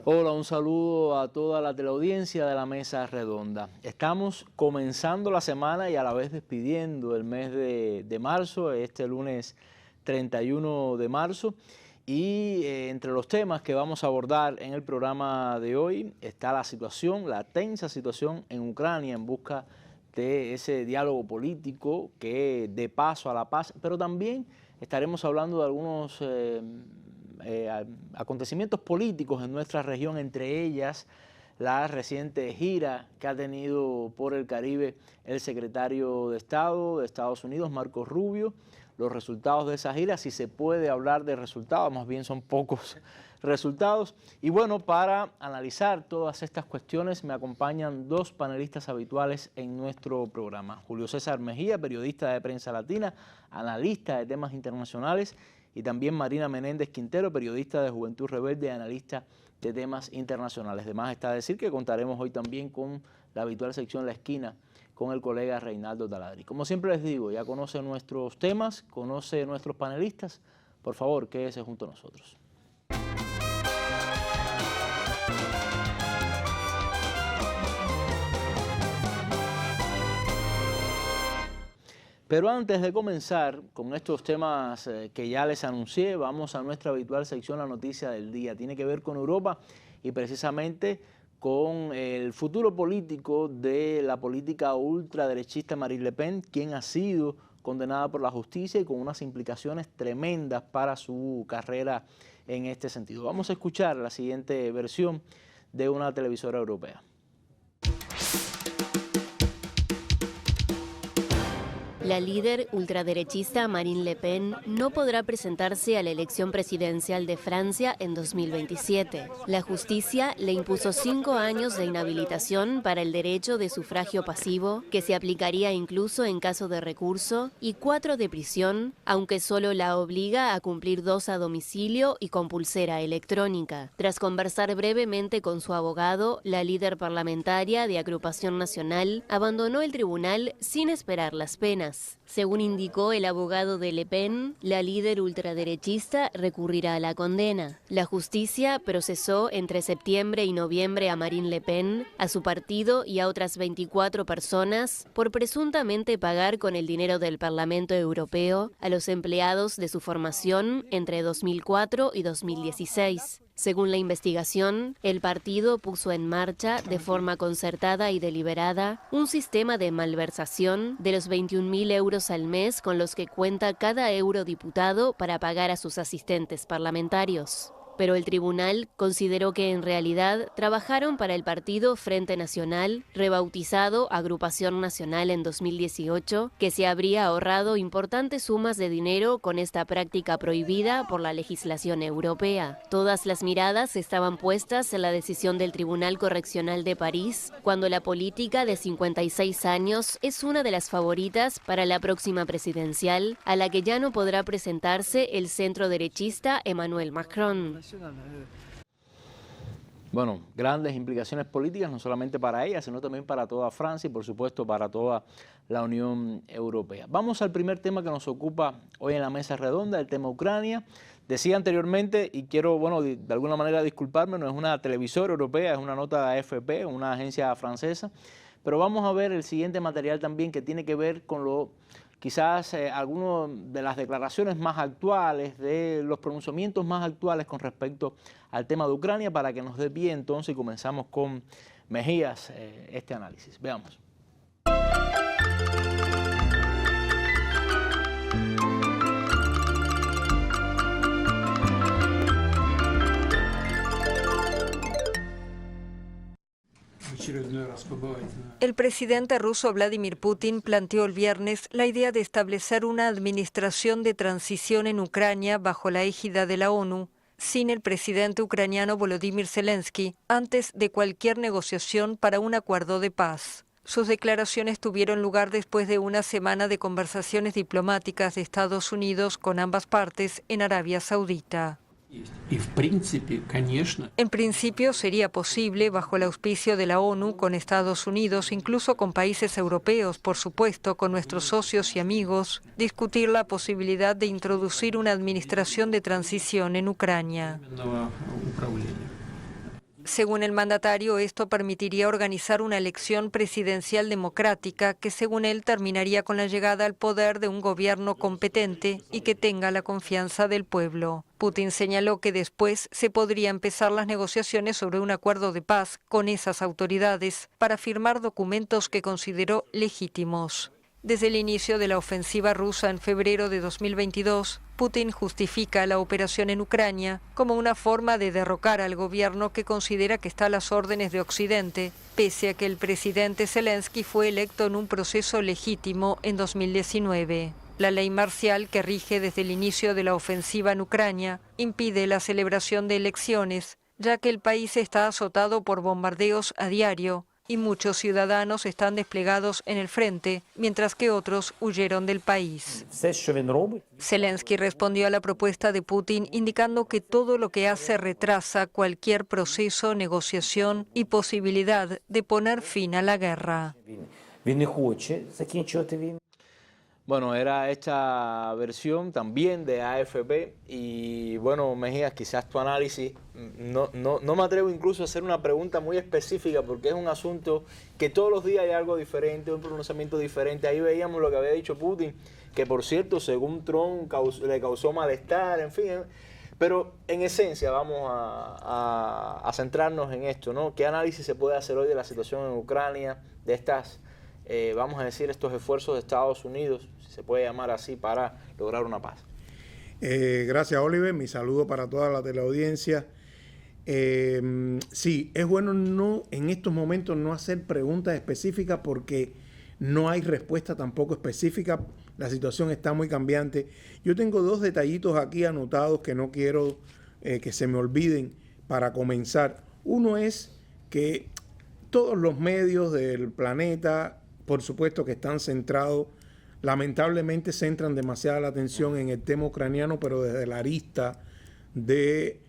Hola, un saludo a toda la teleaudiencia de la Mesa Redonda. Estamos comenzando la semana y a la vez despidiendo el mes de marzo, este lunes 31 de marzo. Y entre los temas que vamos a abordar en el programa de hoy está la situación, la tensa situación en Ucrania en busca de ese diálogo político que dé paso a la paz, pero también estaremos hablando de algunos acontecimientos políticos en nuestra región, entre ellas la reciente gira que ha tenido por el Caribe el secretario de Estado de Estados Unidos, Marco Rubio, los resultados de esa gira, si se puede hablar de resultados, más bien son pocos resultados. Y bueno, para analizar todas estas cuestiones me acompañan dos panelistas habituales en nuestro programa. Julio César Mejía, periodista de Prensa Latina, analista de temas internacionales, y también Marina Menéndez Quintero, periodista de Juventud Rebelde y analista de temas internacionales. Además está decir que contaremos hoy también con la habitual sección La Esquina con el colega Reinaldo Taladri. Como siempre les digo, ya conoce nuestros temas, conoce nuestros panelistas. Por favor, quédese junto a nosotros. Pero antes de comenzar con estos temas que ya les anuncié, vamos a nuestra habitual sección La Noticia del Día. Tiene que ver con Europa y precisamente con el futuro político de la política ultraderechista Marine Le Pen, quien ha sido condenada por la justicia y con unas implicaciones tremendas para su carrera en este sentido. Vamos a escuchar la siguiente versión de una televisora europea. La líder ultraderechista Marine Le Pen no podrá presentarse a la elección presidencial de Francia en 2027. La justicia le impuso 5 años de inhabilitación para el derecho de sufragio pasivo, que se aplicaría incluso en caso de recurso, y 4 de prisión, aunque solo la obliga a cumplir 2 a domicilio y con pulsera electrónica. Tras conversar brevemente con su abogado, la líder parlamentaria de Agrupación Nacional abandonó el tribunal sin esperar las penas. Según indicó el abogado de Le Pen, la líder ultraderechista recurrirá a la condena. La justicia procesó entre septiembre y noviembre a Marine Le Pen, a su partido y a otras 24 personas por presuntamente pagar con el dinero del Parlamento Europeo a los empleados de su formación entre 2004 y 2016. Según la investigación, el partido puso en marcha, de forma concertada y deliberada, un sistema de malversación de los 21.000 euros al mes con los que cuenta cada eurodiputado para pagar a sus asistentes parlamentarios. Pero el tribunal consideró que en realidad trabajaron para el partido Frente Nacional, rebautizado Agrupación Nacional en 2018, que se habría ahorrado importantes sumas de dinero con esta práctica prohibida por la legislación europea. Todas las miradas estaban puestas en la decisión del Tribunal Correccional de París, cuando la política de 56 años es una de las favoritas para la próxima presidencial, a la que ya no podrá presentarse el centro-derechista Emmanuel Macron. Bueno, grandes implicaciones políticas, no solamente para ella, sino también para toda Francia y por supuesto para toda la Unión Europea. Vamos al primer tema que nos ocupa hoy en la Mesa Redonda, el tema Ucrania. Decía anteriormente, y quiero, bueno, de alguna manera disculparme, no es una televisora europea, es una nota de AFP, una agencia francesa, pero vamos a ver el siguiente material también que tiene que ver con quizás algunas de las declaraciones más actuales, de los pronunciamientos más actuales con respecto al tema de Ucrania, para que nos dé pie entonces y comenzamos con Mejías este análisis. Veamos. El presidente ruso Vladimir Putin planteó el viernes la idea de establecer una administración de transición en Ucrania bajo la égida de la ONU, sin el presidente ucraniano Volodymyr Zelensky, antes de cualquier negociación para un acuerdo de paz. Sus declaraciones tuvieron lugar después de una semana de conversaciones diplomáticas de Estados Unidos con ambas partes en Arabia Saudita. En principio sería posible, bajo el auspicio de la ONU, con Estados Unidos, incluso con países europeos, por supuesto, con nuestros socios y amigos, discutir la posibilidad de introducir una administración de transición en Ucrania. Según el mandatario, esto permitiría organizar una elección presidencial democrática que, según él, terminaría con la llegada al poder de un gobierno competente y que tenga la confianza del pueblo. Putin señaló que después se podría empezar las negociaciones sobre un acuerdo de paz con esas autoridades para firmar documentos que consideró legítimos. Desde el inicio de la ofensiva rusa en febrero de 2022, Putin justifica la operación en Ucrania como una forma de derrocar al gobierno que considera que está a las órdenes de Occidente, pese a que el presidente Zelensky fue electo en un proceso legítimo en 2019. La ley marcial que rige desde el inicio de la ofensiva en Ucrania impide la celebración de elecciones, ya que el país está azotado por bombardeos a diario y muchos ciudadanos están desplegados en el frente, mientras que otros huyeron del país. Zelensky respondió a la propuesta de Putin indicando que todo lo que hace retrasa cualquier proceso, negociación y posibilidad de poner fin a la guerra. Bueno, era esta versión también de AFP y bueno, Mejías, quizás tu análisis, no me atrevo incluso a hacer una pregunta muy específica porque es un asunto que todos los días hay algo diferente, un pronunciamiento diferente. Ahí veíamos lo que había dicho Putin, que por cierto, según Trump, le causó malestar, en fin. Pero en esencia vamos a centrarnos en esto, ¿no? ¿Qué análisis se puede hacer hoy de la situación en Ucrania, de estas... vamos a decir, estos esfuerzos de Estados Unidos, si se puede llamar así, para lograr una paz? Gracias, Oliver. Mi saludo para toda la teleaudiencia. Sí, es bueno en estos momentos no hacer preguntas específicas porque no hay respuesta tampoco específica. La situación está muy cambiante. Yo tengo dos detallitos aquí anotados que no quiero que se me olviden para comenzar. Uno es que todos los medios del planeta, por supuesto que están centrados, lamentablemente centran demasiada la atención en el tema ucraniano, pero desde la arista de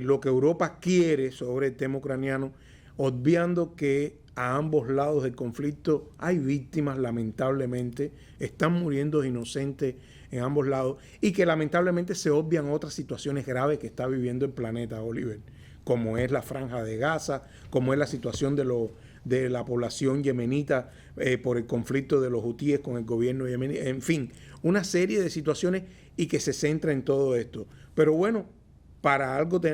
lo que Europa quiere sobre el tema ucraniano, obviando que a ambos lados del conflicto hay víctimas, lamentablemente, están muriendo inocentes en ambos lados y que lamentablemente se obvian otras situaciones graves que está viviendo el planeta, Oliver, como es la Franja de Gaza, como es la situación de la población yemenita por el conflicto de los hutíes con el gobierno yemení, en fin, una serie de situaciones y que se centra en todo esto. Pero bueno,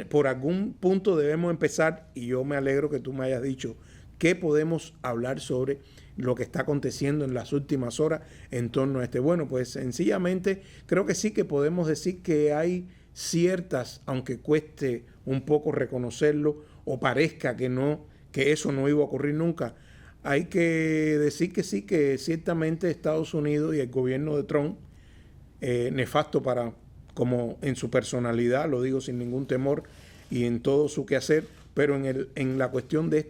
por algún punto debemos empezar, y yo me alegro que tú me hayas dicho que podemos hablar sobre lo que está aconteciendo en las últimas horas en torno a este. Bueno, pues sencillamente creo que sí que podemos decir que hay ciertas, aunque cueste un poco reconocerlo o parezca que eso no iba a ocurrir nunca, hay que decir que sí, que ciertamente Estados Unidos y el gobierno de Trump, nefasto como en su personalidad, lo digo sin ningún temor, y en todo su quehacer, pero en la cuestión de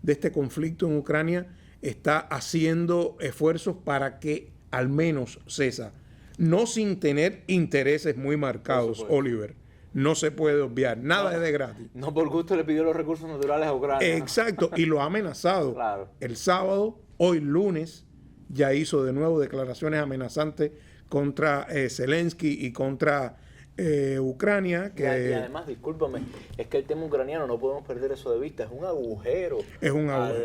este conflicto en Ucrania, está haciendo esfuerzos para que al menos cesa. No sin tener intereses muy marcados, Oliver. No se puede obviar, nada es de gratis. No por gusto le pidió los recursos naturales a Ucrania. Exacto, y lo ha amenazado. Claro. El sábado, hoy lunes, ya hizo de nuevo declaraciones amenazantes contra Zelensky y contra Ucrania. Y además, discúlpame, es que el tema ucraniano no podemos perder eso de vista, es un agujero,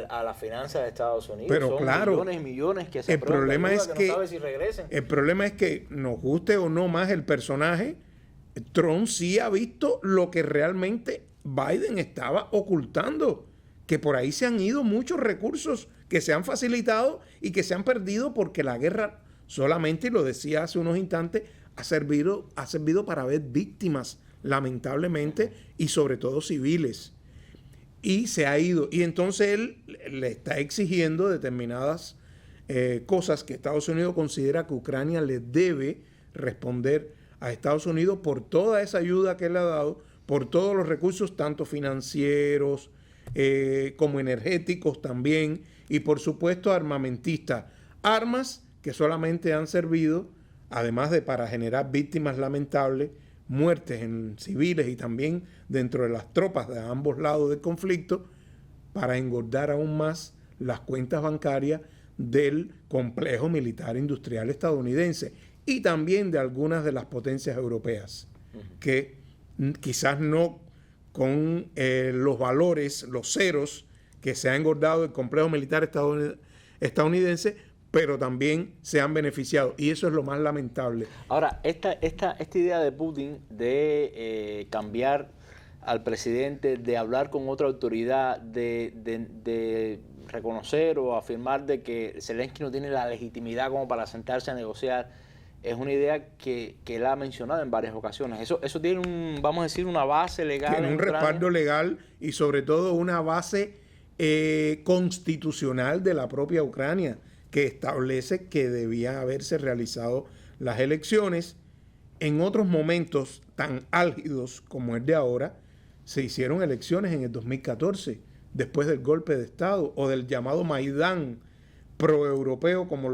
a la finanza de Estados Unidos. Pero son claro, millones y millones que se el problema es que no sabe si regresen. El problema es que, nos guste o no más el personaje, Trump sí ha visto lo que realmente Biden estaba ocultando, que por ahí se han ido muchos recursos que se han facilitado y que se han perdido porque la guerra solamente, y lo decía hace unos instantes, ha servido para ver víctimas, lamentablemente, y sobre todo civiles. Y se ha ido. Y entonces él le está exigiendo determinadas cosas que Estados Unidos considera que Ucrania le debe responder a Estados Unidos por toda esa ayuda que él ha dado, por todos los recursos, tanto financieros como energéticos también, y por supuesto armamentistas. Armas que solamente han servido, además de para generar víctimas lamentables, muertes en civiles y también dentro de las tropas de ambos lados del conflicto, para engordar aún más las cuentas bancarias del complejo militar industrial estadounidense y también de algunas de las potencias europeas, que quizás no con los valores, los ceros que se ha engordado el complejo militar estadounidense, pero también se han beneficiado. Y eso es lo más lamentable. Ahora, esta idea de Putin de cambiar al presidente, de hablar con otra autoridad, de reconocer o afirmar de que Zelensky no tiene la legitimidad como para sentarse a negociar, es una idea que él ha mencionado en varias ocasiones. Eso tiene vamos a decir, una base legal. Tiene un respaldo legal y sobre todo una base constitucional de la propia Ucrania, que establece que debían haberse realizado las elecciones. En otros momentos tan álgidos como el de ahora, se hicieron elecciones en el 2014, después del golpe de Estado o del llamado Maidán proeuropeo, como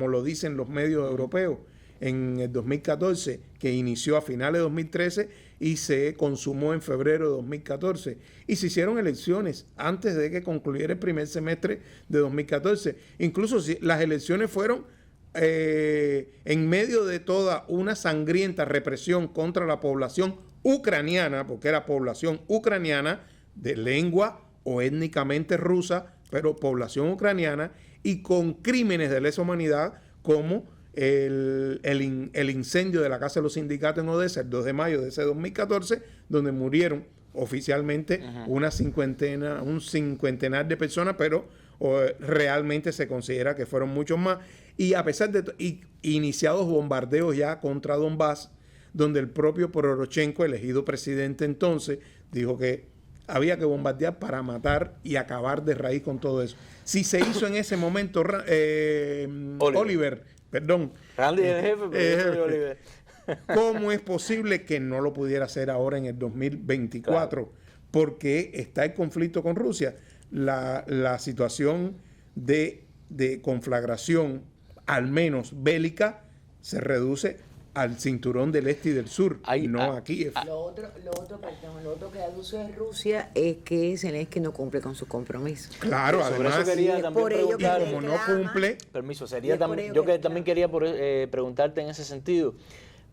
lo dicen los medios europeos, en el 2014, que inició a finales de 2013 y se consumó en febrero de 2014. Y se hicieron elecciones antes de que concluyera el primer semestre de 2014. Incluso si las elecciones fueron en medio de toda una sangrienta represión contra la población ucraniana, porque era población ucraniana de lengua o étnicamente rusa, pero población ucraniana, y con crímenes de lesa humanidad como el incendio de la Casa de los Sindicatos en Odessa el 2 de mayo de ese 2014, donde murieron oficialmente un cincuentenar de personas, pero realmente se considera que fueron muchos más. Y a pesar de iniciados bombardeos ya contra Donbass, donde el propio Poroshenko, elegido presidente entonces, dijo que había que bombardear para matar y acabar de raíz con todo eso. Si se hizo en ese momento, Oliver, perdón. Randy es el jefe, pero yo soy Oliver. ¿Cómo es posible que no lo pudiera hacer ahora en el 2024? Claro. Porque está el conflicto con Rusia. La situación de conflagración, al menos bélica, se reduce al cinturón del este y del sur, no a Kiev. Lo otro que aduce Rusia es que Zelensky no cumple con sus compromisos. Claro, además, eso quería también preguntar, como no cumple. Permiso, sería yo que también quería preguntarte en ese sentido,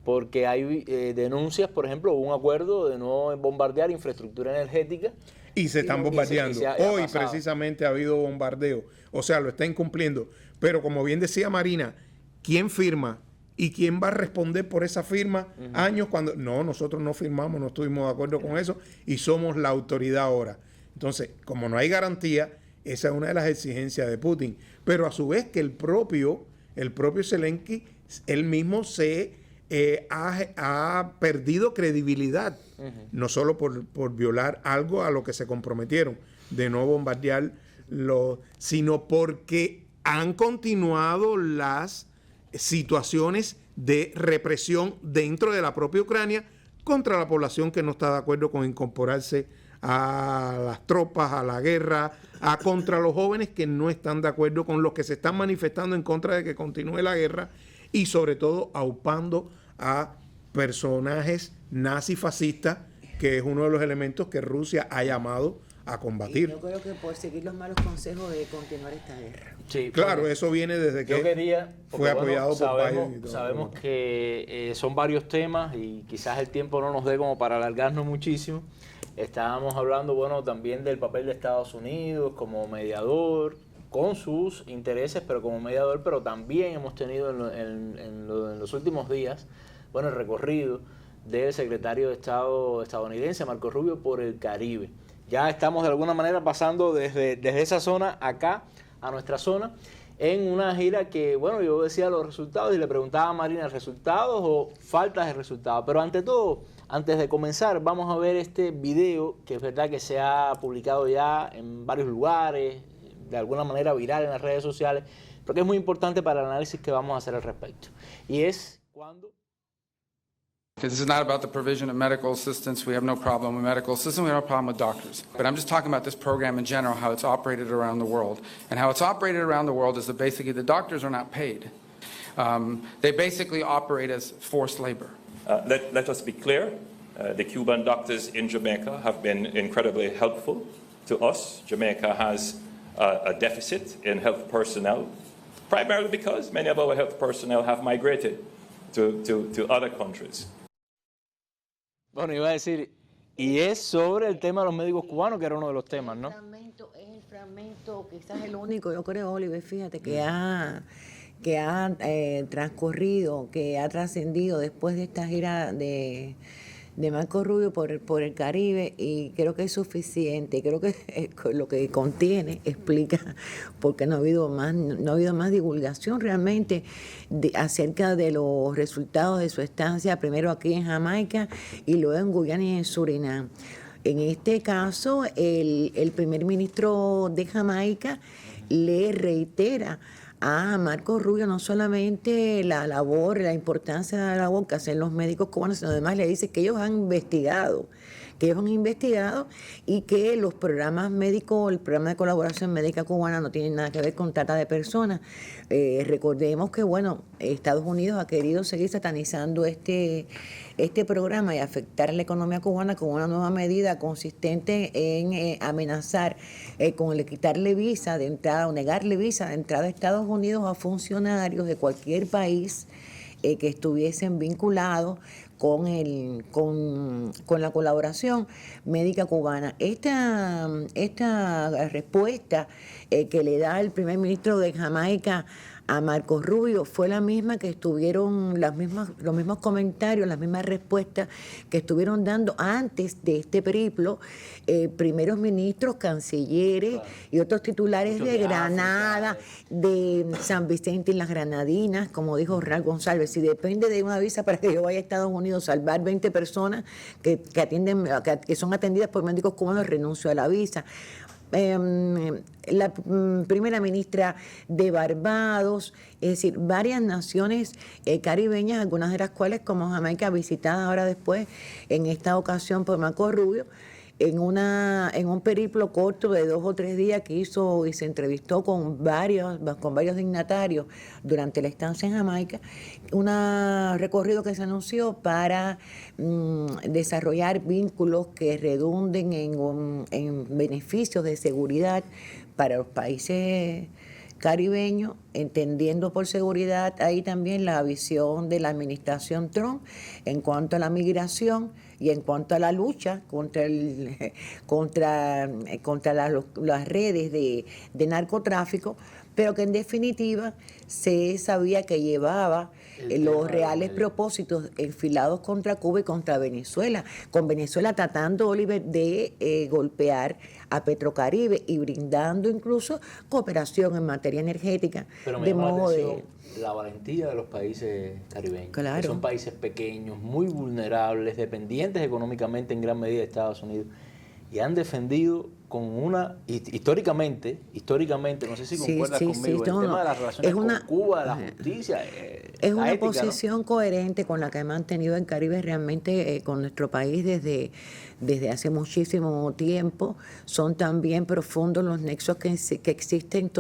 porque hay denuncias, por ejemplo, un acuerdo de no bombardear infraestructura energética. Y se están bombardeando. Hoy precisamente ha habido bombardeo. O sea, lo está incumpliendo. Pero como bien decía Marina, ¿quién firma? ¿Y quién va a responder por esa firma años cuando... No, nosotros no firmamos, no estuvimos de acuerdo con eso y somos la autoridad ahora. Entonces, como no hay garantía, esa es una de las exigencias de Putin. Pero a su vez que el propio Zelensky, él mismo ha perdido credibilidad, no solo por violar algo a lo que se comprometieron, de no bombardear, sino porque han continuado las situaciones de represión dentro de la propia Ucrania contra la población que no está de acuerdo con incorporarse a las tropas, a la guerra, contra los jóvenes que no están de acuerdo con los que se están manifestando en contra de que continúe la guerra, y sobre todo aupando a personajes nazifascistas, que es uno de los elementos que Rusia ha llamado a combatir. Yo creo que por seguir los malos consejos de continuar esta guerra. Sí, claro, eso viene desde que fue apoyado por Biden y todo. Sabemos que son varios temas y quizás el tiempo no nos dé como para alargarnos muchísimo. Estábamos hablando, bueno, también del papel de Estados Unidos como mediador, con sus intereses, pero como mediador, pero también hemos tenido en los últimos días, bueno, el recorrido del secretario de Estado estadounidense, Marco Rubio, por el Caribe. Ya estamos de alguna manera pasando desde esa zona acá a nuestra zona en una gira que, bueno, yo decía los resultados y le preguntaba a Marina, ¿resultados o faltas de resultados? Pero ante todo, antes de comenzar, vamos a ver este video que es verdad que se ha publicado ya en varios lugares, de alguna manera viral en las redes sociales, pero que es muy importante para el análisis que vamos a hacer al respecto. Y es cuando... This is not about the provision of medical assistance. We have no problem with medical assistance. We have no problem with doctors. But I'm just talking about this program in general, how it's operated around the world. And how it's operated around the world is that basically the doctors are not paid. They basically operate as forced labor. Let us be clear. The Cuban doctors in Jamaica have been incredibly helpful to us. Jamaica has a deficit in health personnel, primarily because many of our health personnel have migrated to other countries. Bueno, iba a decir, Y es sobre el tema de los médicos cubanos, que era uno de los temas, ¿no? Es el fragmento, quizás el único, yo creo, Oliver, fíjate, que ha transcurrido, que ha trascendido después de esta gira de Marco Rubio por el Caribe, y creo que es suficiente. Creo que lo que contiene explica por qué no ha habido más divulgación realmente acerca de los resultados de su estancia, primero aquí en Jamaica y luego en Guyana y en Surinam. En este caso, el primer ministro de Jamaica le reitera a Marco Rubio no solamente la labor, la importancia de la labor que hacen los médicos cubanos, sino además le dice que ellos han investigado y que los programas médicos, el programa de colaboración médica cubana no tiene nada que ver con trata de personas. Recordemos que, bueno, Estados Unidos ha querido seguir satanizando este programa y afectar a la economía cubana con una nueva medida consistente en amenazar con quitarle visa de entrada o negarle visa de entrada a Estados Unidos a funcionarios de cualquier país que estuviesen vinculados con la colaboración médica cubana. Esta respuesta que le da el primer ministro de Jamaica a Marco Rubio fue la misma que estuvieron los mismos comentarios, las mismas respuestas que estuvieron dando antes de este periplo primeros ministros, cancilleres y otros titulares de Granada, de San Vicente y las Granadinas, como dijo Raúl González. Si depende de una visa para que yo vaya a Estados Unidos, salvar 20 personas que son atendidas por médicos cubanos, renuncio a la visa. La primera ministra de Barbados, es decir, varias naciones caribeñas, algunas de las cuales, como Jamaica, visitada ahora después, en esta ocasión por Marco Rubio, en un periplo corto de 2 o 3 días que hizo y se entrevistó con varios dignatarios durante la estancia en Jamaica, un recorrido que se anunció para desarrollar vínculos que redunden en beneficios de seguridad para los países caribeños, entendiendo por seguridad ahí también la visión de la administración Trump en cuanto a la migración y en cuanto a la lucha contra las redes de narcotráfico, pero que en definitiva se sabía que llevaba los reales propósitos enfilados contra Cuba y contra Venezuela, con Venezuela tratando, Oliver, de golpear a Petrocaribe y brindando incluso cooperación en materia energética. Pero me llama la atención la valentía de los países caribeños, que son países pequeños, muy vulnerables, dependientes económicamente en gran medida de Estados Unidos, y han defendido con históricamente, no sé si concuerdas conmigo, el tema de las relaciones con Cuba, la justicia. Es una posición coherente con la que ha mantenido el Caribe realmente con nuestro país desde hace muchísimo tiempo. Son también profundos los nexos que existen,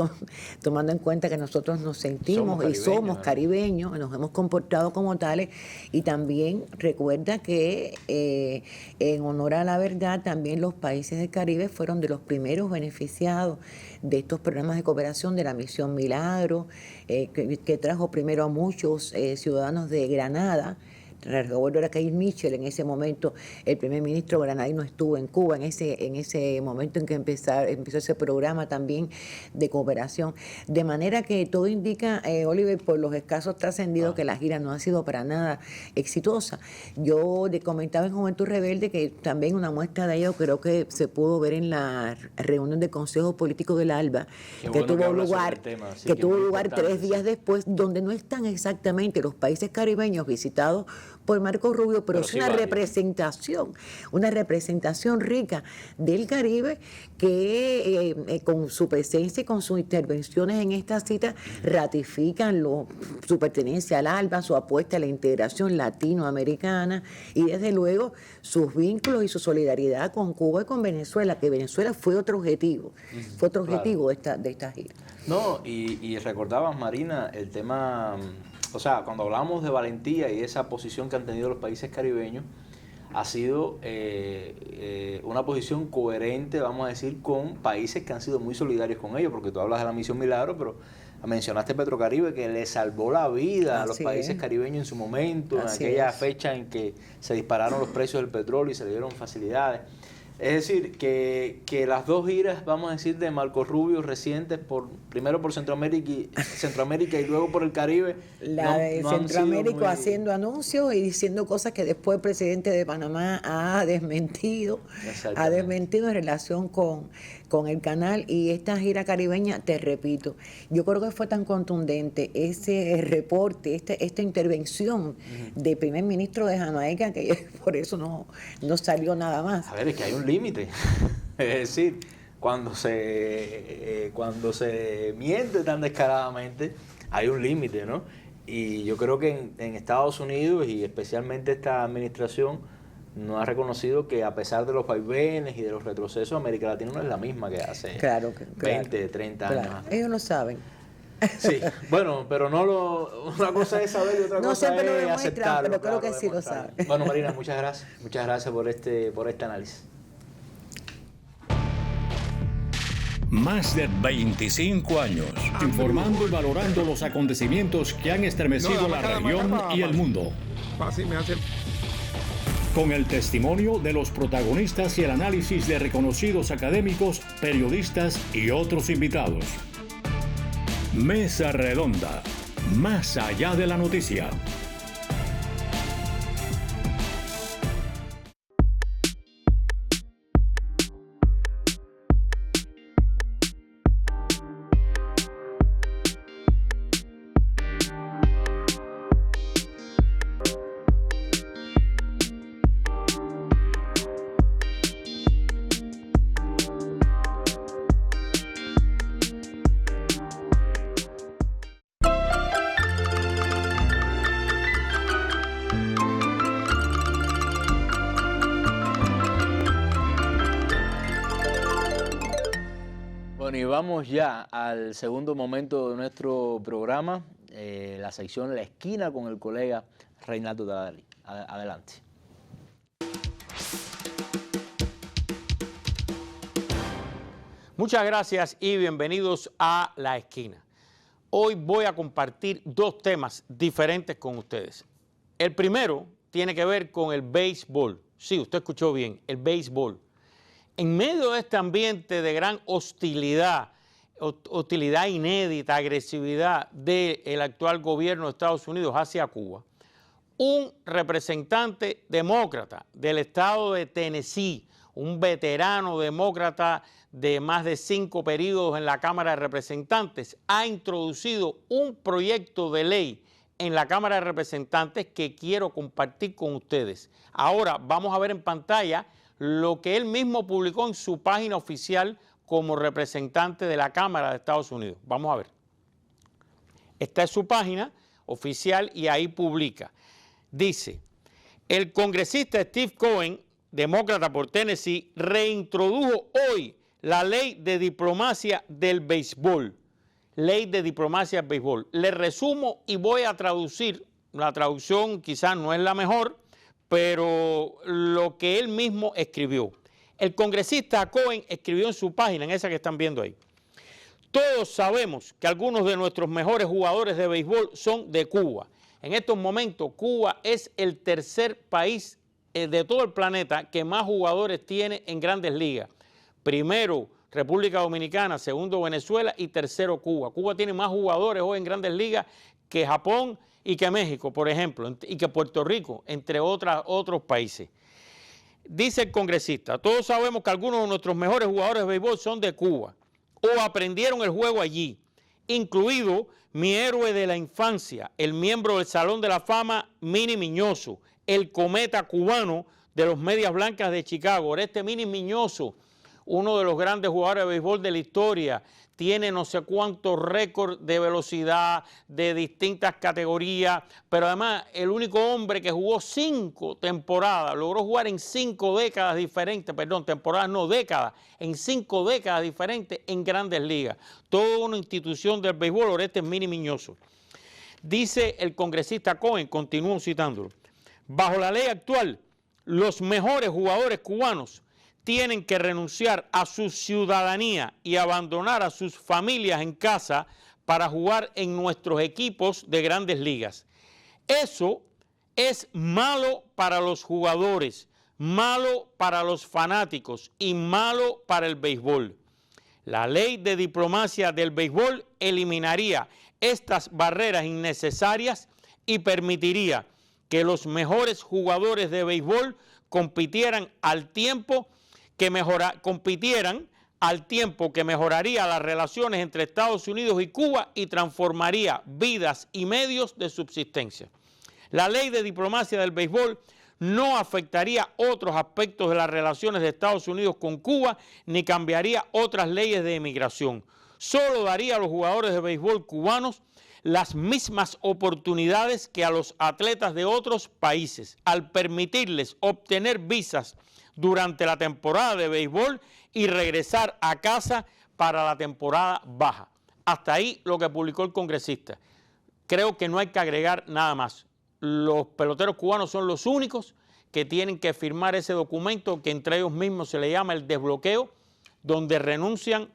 tomando en cuenta que nosotros nos sentimos somos caribeños, nos hemos comportado como tales, y también recuerda que en honor a la verdad, también los países del Caribe fueron de los primeros beneficiados de estos programas de cooperación de la Misión Milagro, que trajo primero a muchos ciudadanos de Granada. Recuerdo era Keir Mitchell, en ese momento el primer ministro granadino estuvo en Cuba en ese momento en que empezó ese programa también de cooperación, de manera que todo indica, Oliver, por los escasos trascendidos, que la gira no ha sido para nada exitosa. Yo comentaba en Juventud Rebelde que también una muestra de ello creo que se pudo ver en la reunión del Consejo Político del ALBA, que tuvo lugar 3 días después, donde no están exactamente los países caribeños visitados por Marco Rubio, pero es una representación rica del Caribe que con su presencia y con sus intervenciones en esta cita ratifican su pertenencia al ALBA, su apuesta a la integración latinoamericana y desde luego sus vínculos y su solidaridad con Cuba y con Venezuela, que Venezuela fue otro objetivo, de esta gira. No, y recordabas, Marina, el tema. O sea, cuando hablamos de valentía y esa posición que han tenido los países caribeños, ha sido una posición coherente, vamos a decir, con países que han sido muy solidarios con ellos, porque tú hablas de la Misión Milagro, pero Mencionaste Petrocaribe, que le salvó la vida a los Así países es. caribeños en su momento, Así en aquella es. fecha en que se dispararon los precios del petróleo y se le dieron facilidades. Es decir, que las dos giras, vamos a decir, de Marco Rubio recientes, primero por Centroamérica y luego por el Caribe. La de Centroamérica haciendo anuncios y diciendo cosas que después el presidente de Panamá ha desmentido en relación con el canal. Y esta gira caribeña, te repito, yo creo que fue tan contundente ese reporte, esta intervención del primer ministro de Jamaica, que por eso no salió nada más. A ver, es que hay un límite. Es decir, cuando se miente tan descaradamente, hay un límite, ¿no? Y yo creo que en Estados Unidos, y especialmente esta administración, no ha reconocido que a pesar de los vaivenes y de los retrocesos, América Latina no es la misma que hace 20, 30 años. Ellos lo saben. Sí, bueno, pero una cosa es saber y otra cosa es aceptarlo. Pero creo que sí lo saben. Bueno, Marina, muchas gracias. Muchas gracias por este análisis. Más de 25 años, informando y valorando los acontecimientos que han estremecido la región y el mundo. Con el testimonio de los protagonistas y el análisis de reconocidos académicos, periodistas y otros invitados. Mesa Redonda, más allá de la noticia. Bueno, y vamos ya al segundo momento de nuestro programa, la sección La Esquina con el colega Reinaldo Tadari. Adelante. Muchas gracias y bienvenidos a La Esquina. Hoy voy a compartir dos temas diferentes con ustedes. El primero tiene que ver con el béisbol. Sí, usted escuchó bien, el béisbol. En medio de este ambiente de gran hostilidad inédita, agresividad del actual gobierno de Estados Unidos hacia Cuba, un representante demócrata del estado de Tennessee, un veterano demócrata de más de 5 períodos en la Cámara de Representantes, ha introducido un proyecto de ley en la Cámara de Representantes que quiero compartir con ustedes. Ahora vamos a ver en pantalla lo que él mismo publicó en su página oficial como representante de la Cámara de Estados Unidos. Vamos a ver. Esta es su página oficial y ahí publica. Dice, el congresista Steve Cohen, demócrata por Tennessee, reintrodujo hoy la ley de diplomacia del béisbol. Ley de diplomacia del béisbol. Le resumo y voy a traducir. La traducción quizás no es la mejor, pero lo que él mismo escribió. El congresista Cohen escribió en su página, en esa que están viendo ahí. Todos sabemos que algunos de nuestros mejores jugadores de béisbol son de Cuba. En estos momentos, Cuba es el tercer país de todo el planeta que más jugadores tiene en grandes ligas. Primero, República Dominicana, segundo, Venezuela y tercero, Cuba. Cuba tiene más jugadores hoy en grandes ligas que Japón y que México, por ejemplo, y que Puerto Rico, entre otros países. Dice el congresista, todos sabemos que algunos de nuestros mejores jugadores de béisbol son de Cuba o aprendieron el juego allí, incluido mi héroe de la infancia, el miembro del Salón de la Fama, Minnie Miñoso, el cometa cubano de los Medias Blancas de Chicago. Este Minnie Miñoso, uno de los grandes jugadores de béisbol de la historia, tiene no sé cuántos récords de velocidad, de distintas categorías, pero además el único hombre que jugó 5 temporadas, logró jugar en 5 décadas diferentes, temporadas no, décadas, en 5 décadas diferentes en grandes ligas. Toda una institución del béisbol, Oreste Minnie Miñoso. Dice el congresista Cohen, continúo citándolo, bajo la ley actual, los mejores jugadores cubanos tienen que renunciar a su ciudadanía y abandonar a sus familias en casa para jugar en nuestros equipos de grandes ligas. Eso es malo para los jugadores, malo para los fanáticos y malo para el béisbol. La ley de diplomacia del béisbol eliminaría estas barreras innecesarias y permitiría que los mejores jugadores de béisbol compitieran al tiempo que mejoraría las relaciones entre Estados Unidos y Cuba y transformaría vidas y medios de subsistencia. La ley de diplomacia del béisbol no afectaría otros aspectos de las relaciones de Estados Unidos con Cuba ni cambiaría otras leyes de inmigración. Solo daría a los jugadores de béisbol cubanos las mismas oportunidades que a los atletas de otros países, al permitirles obtener visas durante la temporada de béisbol y regresar a casa para la temporada baja. Hasta ahí lo que publicó el congresista. Creo que no hay que agregar nada más. Los peloteros cubanos son los únicos que tienen que firmar ese documento que entre ellos mismos se le llama el desbloqueo, donde renuncian,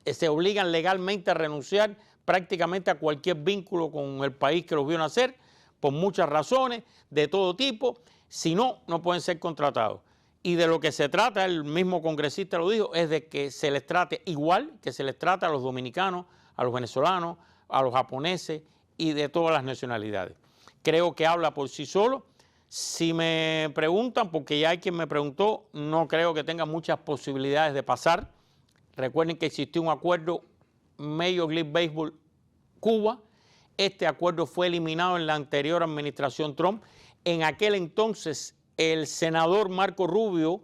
se obligan legalmente a renunciar prácticamente a cualquier vínculo con el país que los vio nacer, por muchas razones, de todo tipo. Si no, no pueden ser contratados. Y de lo que se trata, el mismo congresista lo dijo, es de que se les trate igual que se les trata a los dominicanos, a los venezolanos, a los japoneses y de todas las nacionalidades. Creo que habla por sí solo. Si me preguntan, porque ya hay quien me preguntó, no creo que tenga muchas posibilidades de pasar. Recuerden que existió un acuerdo Major League Baseball Cuba. Este acuerdo fue eliminado en la anterior administración Trump. En aquel entonces el senador Marco Rubio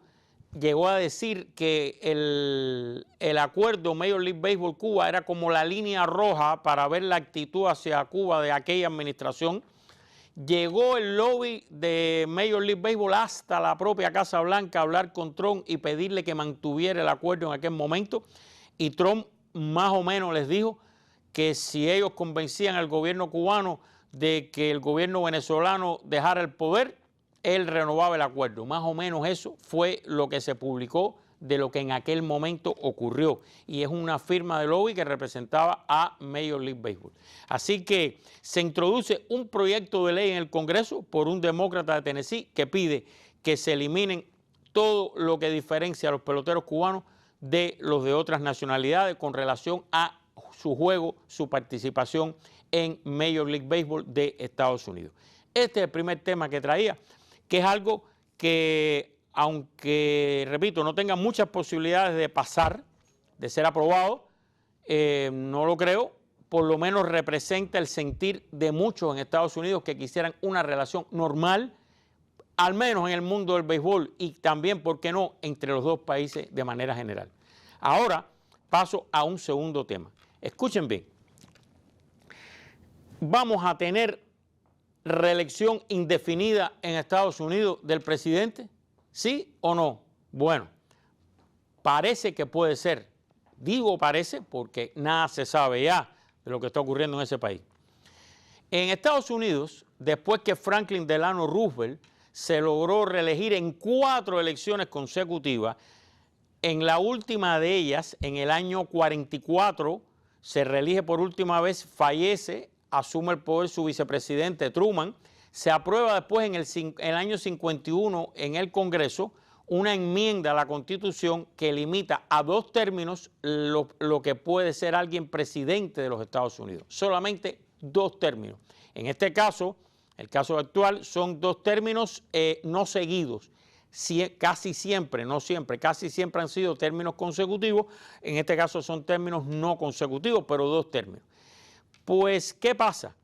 llegó a decir que el acuerdo Major League Baseball Cuba era como la línea roja para ver la actitud hacia Cuba de aquella administración. Llegó el lobby de Major League Baseball hasta la propia Casa Blanca a hablar con Trump y pedirle que mantuviera el acuerdo en aquel momento, y Trump más o menos les dijo que si ellos convencían al gobierno cubano de que el gobierno venezolano dejara el poder, él renovaba el acuerdo. Más o menos eso fue lo que se publicó de lo que en aquel momento ocurrió, y es una firma de lobby que representaba a Major League Baseball. Así que se introduce un proyecto de ley en el Congreso por un demócrata de Tennessee que pide que se eliminen todo lo que diferencia a los peloteros cubanos de los de otras nacionalidades con relación a su juego, su participación en Major League Baseball de Estados Unidos. Este es el primer tema que traía, que es algo que, aunque, repito, no tenga muchas posibilidades de pasar, de ser aprobado, no lo creo, por lo menos representa el sentir de muchos en Estados Unidos que quisieran una relación normal, al menos en el mundo del béisbol, y también, ¿por qué no?, entre los dos países de manera general. Ahora paso a un segundo tema. Escuchen bien. ¿Vamos a tener reelección indefinida en Estados Unidos del presidente? ¿Sí o no? Bueno, parece que puede ser. Digo parece porque nada se sabe ya de lo que está ocurriendo en ese país. En Estados Unidos, después que Franklin Delano Roosevelt se logró reelegir en 4 elecciones consecutivas, en la última de ellas, en el año 44, se reelige por última vez, fallece, asume el poder su vicepresidente Truman, se aprueba después en el año 51 en el Congreso una enmienda a la Constitución que limita a 2 términos lo que puede ser alguien presidente de los Estados Unidos. Solamente 2 términos. En este caso, el caso actual, son 2 términos no seguidos. Casi siempre, no siempre, casi siempre han sido términos consecutivos. En este caso son términos no consecutivos, pero 2 términos. Pues, ¿qué pasa?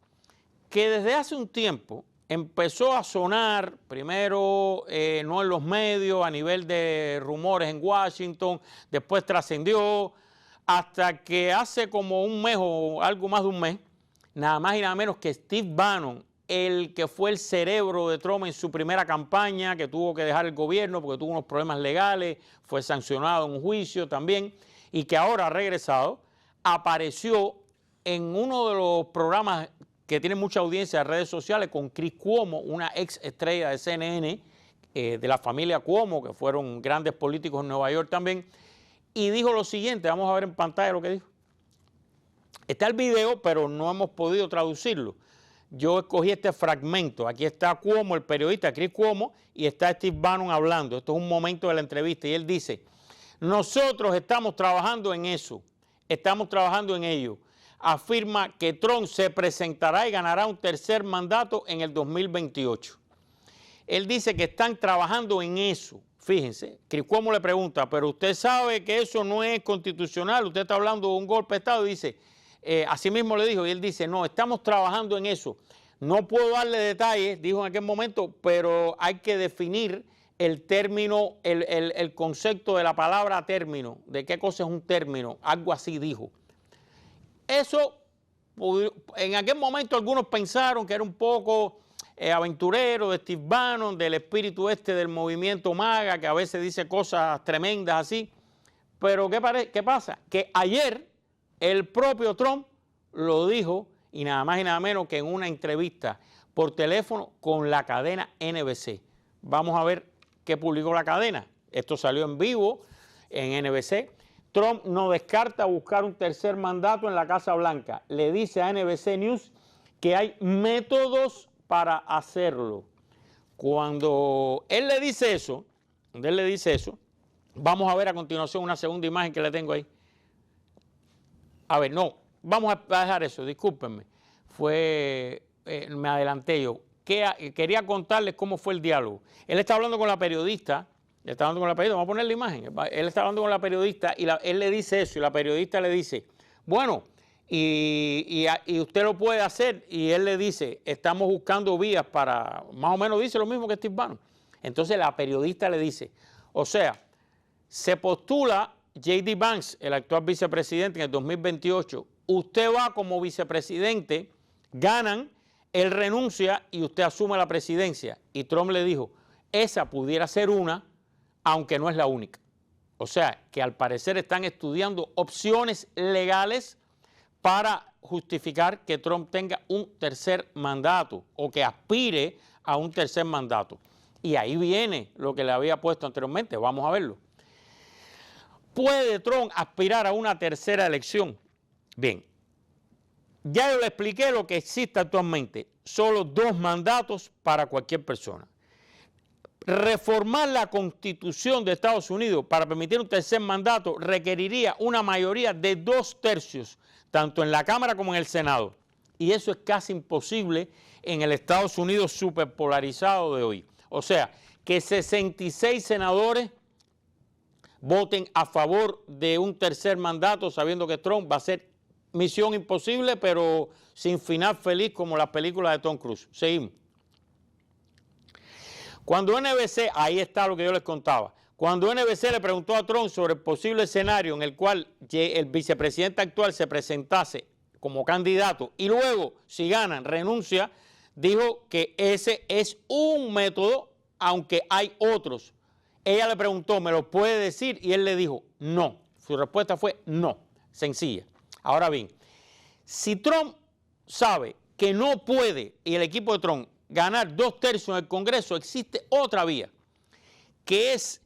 Que desde hace un tiempo empezó a sonar, primero no en los medios, a nivel de rumores en Washington, después trascendió, hasta que hace como un mes o algo más de un mes, nada más y nada menos que Steve Bannon, el que fue el cerebro de Trump en su primera campaña, que tuvo que dejar el gobierno porque tuvo unos problemas legales, fue sancionado en un juicio también, y que ahora ha regresado, apareció en uno de los programas que tiene mucha audiencia en redes sociales con Chris Cuomo, una ex estrella de CNN, de la familia Cuomo, que fueron grandes políticos en Nueva York también, y dijo lo siguiente, vamos a ver en pantalla lo que dijo. Está el video, pero no hemos podido traducirlo. Yo escogí este fragmento. Aquí está Cuomo, el periodista Chris Cuomo, y está Steve Bannon hablando. Esto es un momento de la entrevista y él dice: nosotros estamos trabajando en eso, estamos trabajando en ello. Afirma que Trump se presentará y ganará un tercer mandato en el 2028. Él dice que están trabajando en eso. Fíjense, Chris Cuomo le pregunta, pero usted sabe que eso no es constitucional, usted está hablando de un golpe de Estado, y dice, así mismo le dijo, y él dice, no, estamos trabajando en eso. No puedo darle detalles, dijo en aquel momento, pero hay que definir el término, el concepto de la palabra término, de qué cosa es un término, algo así dijo. Eso, en aquel momento algunos pensaron que era un poco aventurero de Steve Bannon, del espíritu este del movimiento MAGA, que a veces dice cosas tremendas así. Pero ¿qué pasa? Que ayer el propio Trump lo dijo, y nada más y nada menos que en una entrevista por teléfono con la cadena NBC. Vamos a ver qué publicó la cadena. Esto salió en vivo en NBC. Trump no descarta buscar un tercer mandato en la Casa Blanca. Le dice a NBC News que hay métodos para hacerlo. Cuando él le dice eso, vamos a ver a continuación una segunda imagen que le tengo ahí. A ver, no, vamos a dejar eso, discúlpenme. Me adelanté yo. Quería contarles cómo fue el diálogo. Él está hablando con la periodista, vamos a poner la imagen. Él está hablando con la periodista y él le dice eso, y la periodista le dice, bueno, y usted lo puede hacer, y él le dice, estamos buscando vías para, más o menos dice lo mismo que Steve Bannon. Entonces la periodista le dice, o sea, se postula J.D. Vance, el actual vicepresidente, en el 2028, usted va como vicepresidente, ganan, él renuncia y usted asume la presidencia. Y Trump le dijo, esa pudiera ser una, aunque no es la única. O sea, que al parecer están estudiando opciones legales para justificar que Trump tenga un tercer mandato o que aspire a un tercer mandato. Y ahí viene lo que le había puesto anteriormente, vamos a verlo. ¿Puede Trump aspirar a una tercera elección? Bien, ya yo le expliqué lo que existe actualmente, solo 2 mandatos para cualquier persona. Reformar la Constitución de Estados Unidos para permitir un tercer mandato requeriría una mayoría de 2/3, tanto en la Cámara como en el Senado. Y eso es casi imposible en el Estados Unidos superpolarizado de hoy. O sea, que 66 senadores voten a favor de un tercer mandato, sabiendo que Trump va a ser misión imposible, pero sin final feliz, como las películas de Tom Cruise. Seguimos. Cuando NBC, ahí está lo que yo les contaba, cuando NBC le preguntó a Trump sobre el posible escenario en el cual el vicepresidente actual se presentase como candidato y luego, si ganan, renuncia, dijo que ese es un método, aunque hay otros. Ella le preguntó, ¿me lo puede decir? Y él le dijo, no. Su respuesta fue no, sencilla. Ahora bien, si Trump sabe que no puede, y el equipo de Trump, ganar 2/3 en el Congreso, existe otra vía, que es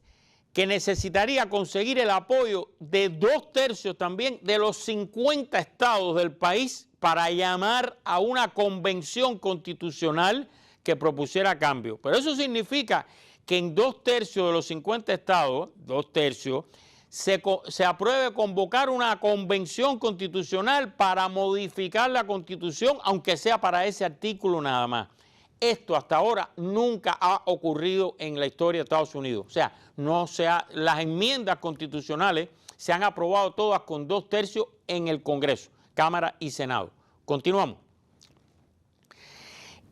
que necesitaría conseguir el apoyo de 2/3 también de los 50 estados del país para llamar a una convención constitucional que propusiera cambio. Pero eso significa que en 2/3 de los 50 estados, 2/3, se apruebe convocar una convención constitucional para modificar la Constitución, aunque sea para ese artículo nada más. Esto hasta ahora nunca ha ocurrido en la historia de Estados Unidos. O sea, las enmiendas constitucionales se han aprobado todas con 2/3 en el Congreso, Cámara y Senado. Continuamos.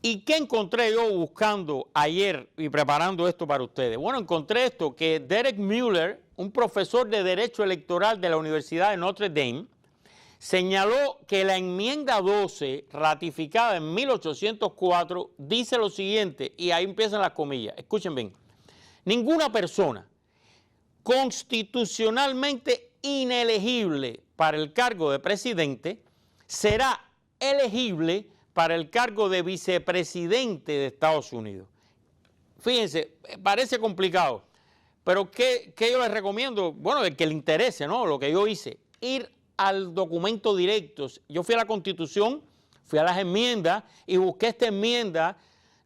¿Y qué encontré yo buscando ayer y preparando esto para ustedes? Bueno, encontré esto, que Derek Mueller, un profesor de Derecho Electoral de la Universidad de Notre Dame, señaló que la enmienda 12, ratificada en 1804, dice lo siguiente, y ahí empiezan las comillas. Escuchen bien. Ninguna persona constitucionalmente inelegible para el cargo de presidente será elegible para el cargo de vicepresidente de Estados Unidos. Fíjense, parece complicado, pero ¿qué yo les recomiendo? Bueno, el que le interese, ¿no? Lo que yo hice, ir al documento directo. Yo fui a la Constitución, fui a las enmiendas y busqué esta enmienda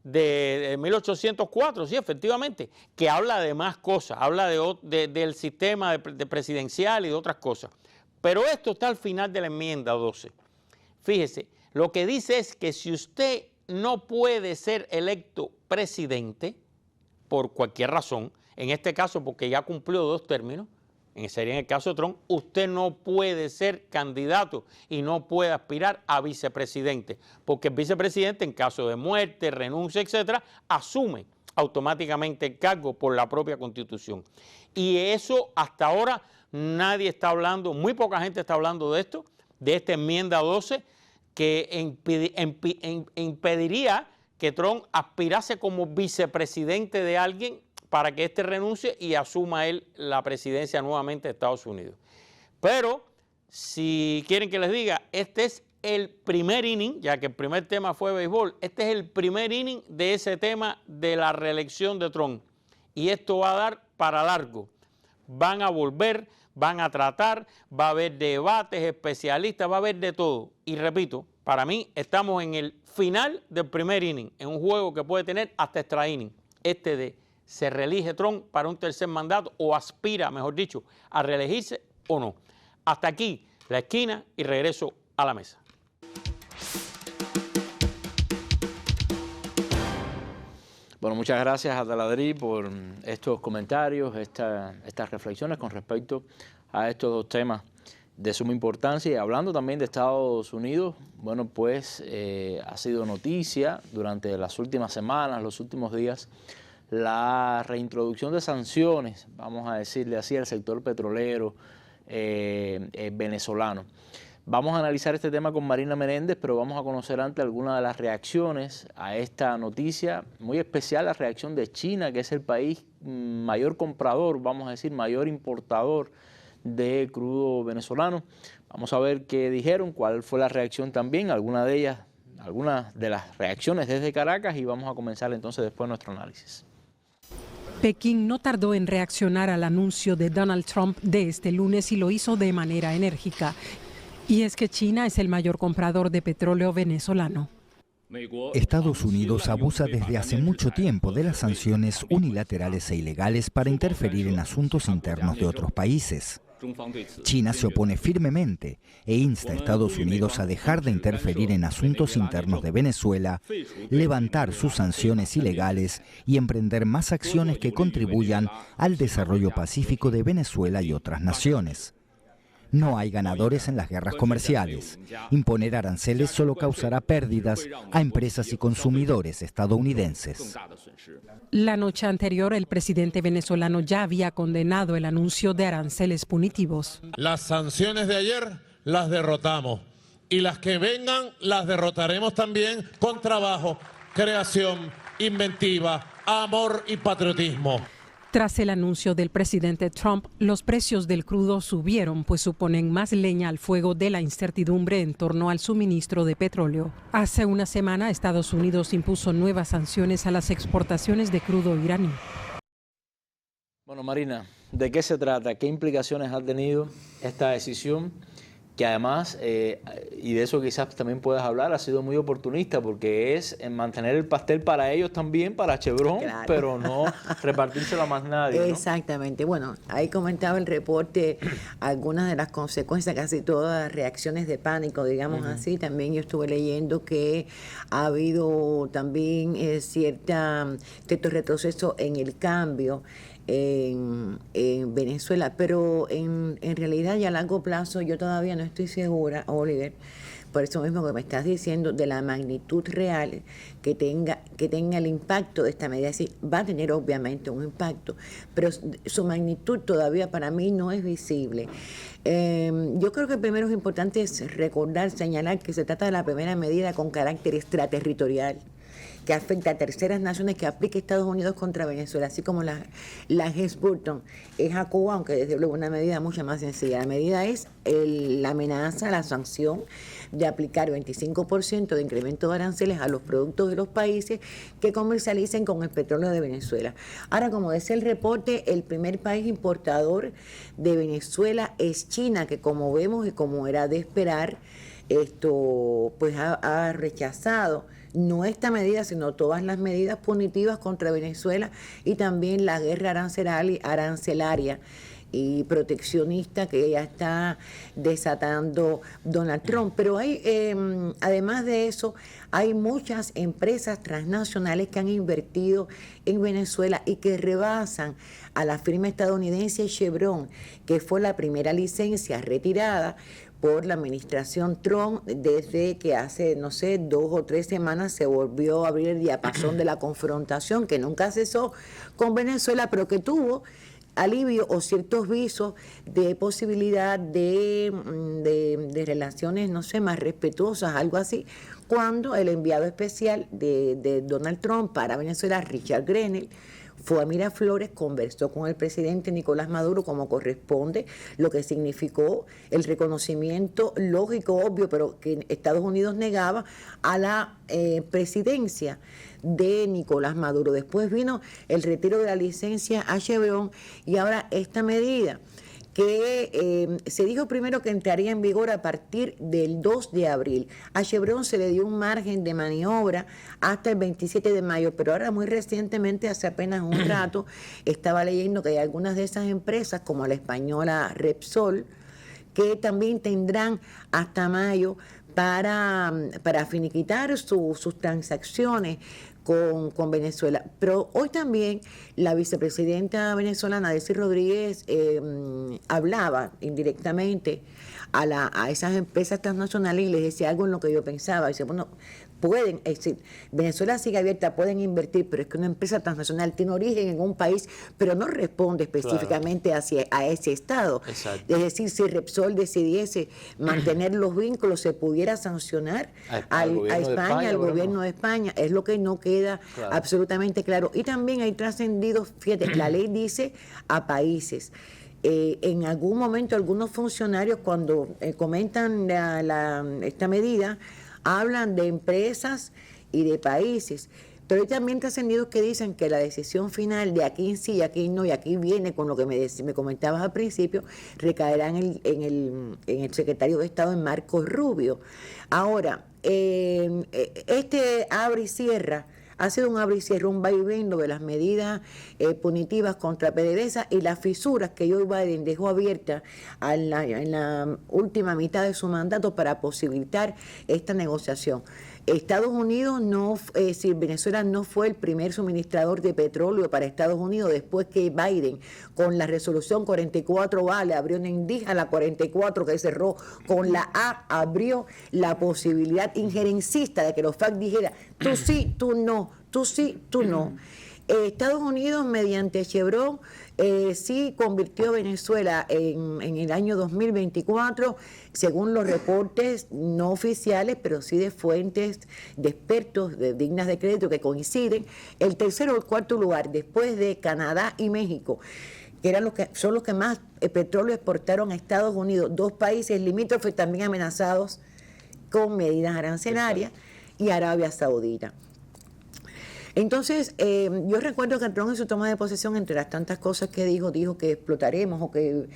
de 1804, sí, efectivamente, que habla de más cosas, habla del sistema de presidencial y de otras cosas. Pero esto está al final de la enmienda 12. Fíjese, lo que dice es que si usted no puede ser electo presidente, por cualquier razón, en este caso porque ya cumplió 2 términos, sería en el caso de Trump, usted no puede ser candidato y no puede aspirar a vicepresidente, porque el vicepresidente en caso de muerte, renuncia, etcétera, asume automáticamente el cargo por la propia Constitución. Y eso hasta ahora nadie está hablando, muy poca gente está hablando de esto, de esta enmienda 12, que impediría que Trump aspirase como vicepresidente de alguien para que éste renuncie y asuma él la presidencia nuevamente de Estados Unidos. Pero, si quieren que les diga, este es el primer inning, ya que el primer tema fue béisbol, este es el primer inning de ese tema de la reelección de Trump. Y esto va a dar para largo. Van a volver, van a tratar, va a haber debates, especialistas, va a haber de todo. Y repito, para mí estamos en el final del primer inning, en un juego que puede tener hasta extra inning, ¿se reelige Trump para un tercer mandato o aspira, mejor dicho, a reelegirse o no? Hasta aquí la esquina y regreso a la mesa. Bueno, muchas gracias a Taladrí por estos comentarios, estas reflexiones con respecto a estos 2 temas de suma importancia. Y hablando también de Estados Unidos, bueno, pues ha sido noticia durante las últimas semanas, los últimos días, la reintroducción de sanciones, vamos a decirle así, al sector petrolero venezolano. Vamos a analizar este tema con Marina Menéndez, pero vamos a conocer antes algunas de las reacciones a esta noticia, muy especial la reacción de China, que es el país mayor comprador, vamos a decir, mayor importador de crudo venezolano. Vamos a ver qué dijeron, cuál fue la reacción también, algunas de las reacciones desde Caracas, y vamos a comenzar entonces después nuestro análisis. Pekín no tardó en reaccionar al anuncio de Donald Trump de este lunes y lo hizo de manera enérgica. Y es que China es el mayor comprador de petróleo venezolano. Estados Unidos abusa desde hace mucho tiempo de las sanciones unilaterales e ilegales para interferir en asuntos internos de otros países. China se opone firmemente e insta a Estados Unidos a dejar de interferir en asuntos internos de Venezuela, levantar sus sanciones ilegales y emprender más acciones que contribuyan al desarrollo pacífico de Venezuela y otras naciones. No hay ganadores en las guerras comerciales. Imponer aranceles solo causará pérdidas a empresas y consumidores estadounidenses. La noche anterior, el presidente venezolano ya había condenado el anuncio de aranceles punitivos. Las sanciones de ayer las derrotamos y las que vengan las derrotaremos también con trabajo, creación, inventiva, amor y patriotismo. Tras el anuncio del presidente Trump, los precios del crudo subieron, pues suponen más leña al fuego de la incertidumbre en torno al suministro de petróleo. Hace una semana, Estados Unidos impuso nuevas sanciones a las exportaciones de crudo iraní. Bueno, Marina, ¿de qué se trata? ¿Qué implicaciones ha tenido esta decisión? Que además, y de eso quizás también puedas hablar, ha sido muy oportunista porque es en mantener el pastel para ellos también, para Chevron, claro, pero no repartírselo a más nadie, ¿no? Exactamente. Bueno, ahí comentaba el reporte algunas de las consecuencias, casi todas las reacciones de pánico, digamos así. También yo estuve leyendo que ha habido también cierto retroceso en el cambio en Venezuela, pero en realidad y a largo plazo yo todavía no estoy segura, Oliver, por eso mismo que me estás diciendo, de la magnitud real que tenga el impacto de esta medida. Sí, va a tener obviamente un impacto, pero su magnitud todavía para mí no es visible. Yo creo que primero es importante señalar que se trata de la primera medida con carácter extraterritorial que afecta a terceras naciones que aplique Estados Unidos contra Venezuela, así como la Hess-Burton es a Cuba, aunque desde luego una medida mucho más sencilla. La medida es la amenaza, la sanción de aplicar 25% de incremento de aranceles a los productos de los países que comercialicen con el petróleo de Venezuela. Ahora, como decía el reporte, el primer país importador de Venezuela es China, que como vemos y como era de esperar, pues ha rechazado no esta medida, sino todas las medidas punitivas contra Venezuela y también la guerra arancelaria y proteccionista que ya está desatando Donald Trump. Pero hay, además de eso, hay muchas empresas transnacionales que han invertido en Venezuela y que rebasan a la firma estadounidense Chevron, que fue la primera licencia retirada por la administración Trump desde que hace, no sé, 2 o 3 semanas se volvió a abrir el diapasón de la confrontación que nunca cesó con Venezuela, pero que tuvo alivio o ciertos visos de posibilidad de relaciones, no sé, más respetuosas, algo así, cuando el enviado especial de Donald Trump para Venezuela, Richard Grenell, fue a Miraflores, conversó con el presidente Nicolás Maduro como corresponde, lo que significó el reconocimiento lógico, obvio, pero que Estados Unidos negaba a la presidencia de Nicolás Maduro. Después vino el retiro de la licencia a Chevron y ahora esta medida que se dijo primero que entraría en vigor a partir del 2 de abril. A Chevron se le dio un margen de maniobra hasta el 27 de mayo, pero ahora muy recientemente, hace apenas un rato, estaba leyendo que hay algunas de esas empresas, como la española Repsol, que también tendrán hasta mayo para finiquitar sus transacciones con Venezuela. Pero hoy también la vicepresidenta venezolana, Delcy Rodríguez, hablaba indirectamente a esas empresas transnacionales y les decía algo en lo que yo pensaba. Dice, bueno, pueden, es decir, Venezuela sigue abierta, pueden invertir, pero es que una empresa transnacional tiene origen en un país, pero no responde específicamente a ese Estado. Exacto. Es decir, si Repsol decidiese mantener los vínculos, se pudiera sancionar a España, al gobierno de España. Es lo que no queda absolutamente claro. Y también hay trascendidos, fíjate, la ley dice a países. En algún momento algunos funcionarios cuando comentan esta medida hablan de empresas y de países, pero hay también trascendidos que dicen que la decisión final de aquí sí y aquí no, y aquí viene con lo que me comentabas al principio, recaerá en el secretario de Estado, en Marco Rubio. Ahora, este abre y cierra ha sido un abre y cierre, un vaivén de las medidas punitivas contra PDVSA y las fisuras que Joe Biden dejó abiertas en la última mitad de su mandato para posibilitar esta negociación. Estados Unidos Venezuela no fue el primer suministrador de petróleo para Estados Unidos después que Biden, con la resolución 44A, le abrió una indígena, la 44 que cerró con la A, abrió la posibilidad injerencista de que los FARC dijera, tú sí, tú no, tú sí, tú no. Estados Unidos, mediante Chevron, sí convirtió a Venezuela en el año 2024, según los reportes no oficiales, pero sí de fuentes, de expertos dignas de crédito que coinciden, el tercero o el cuarto lugar, después de Canadá y México, que son los que más petróleo exportaron a Estados Unidos, 2 países limítrofes también amenazados con medidas arancelarias, y Arabia Saudita. Entonces, yo recuerdo que Trump en su toma de posesión, entre las tantas cosas que dijo que explotaremos o que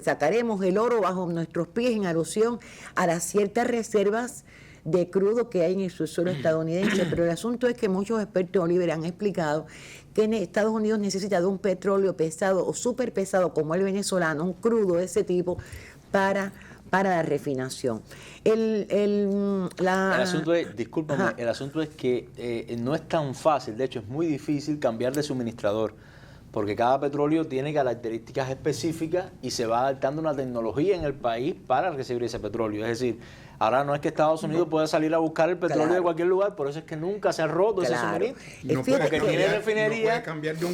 sacaremos el oro bajo nuestros pies, en alusión a las ciertas reservas de crudo que hay en el subsuelo estadounidense. Pero el asunto es que muchos expertos, Oliver, han explicado que en Estados Unidos necesita de un petróleo pesado o súper pesado como el venezolano, un crudo de ese tipo, para la refinación. El asunto es, discúlpame, el asunto es que no es tan fácil, de hecho es muy difícil cambiar de suministrador, porque cada petróleo tiene características específicas y se va adaptando una tecnología en el país para recibir ese petróleo. Es decir, ahora no es que Estados Unidos pueda salir a buscar el petróleo de cualquier lugar, por eso es que nunca se ha roto ese suministro. Porque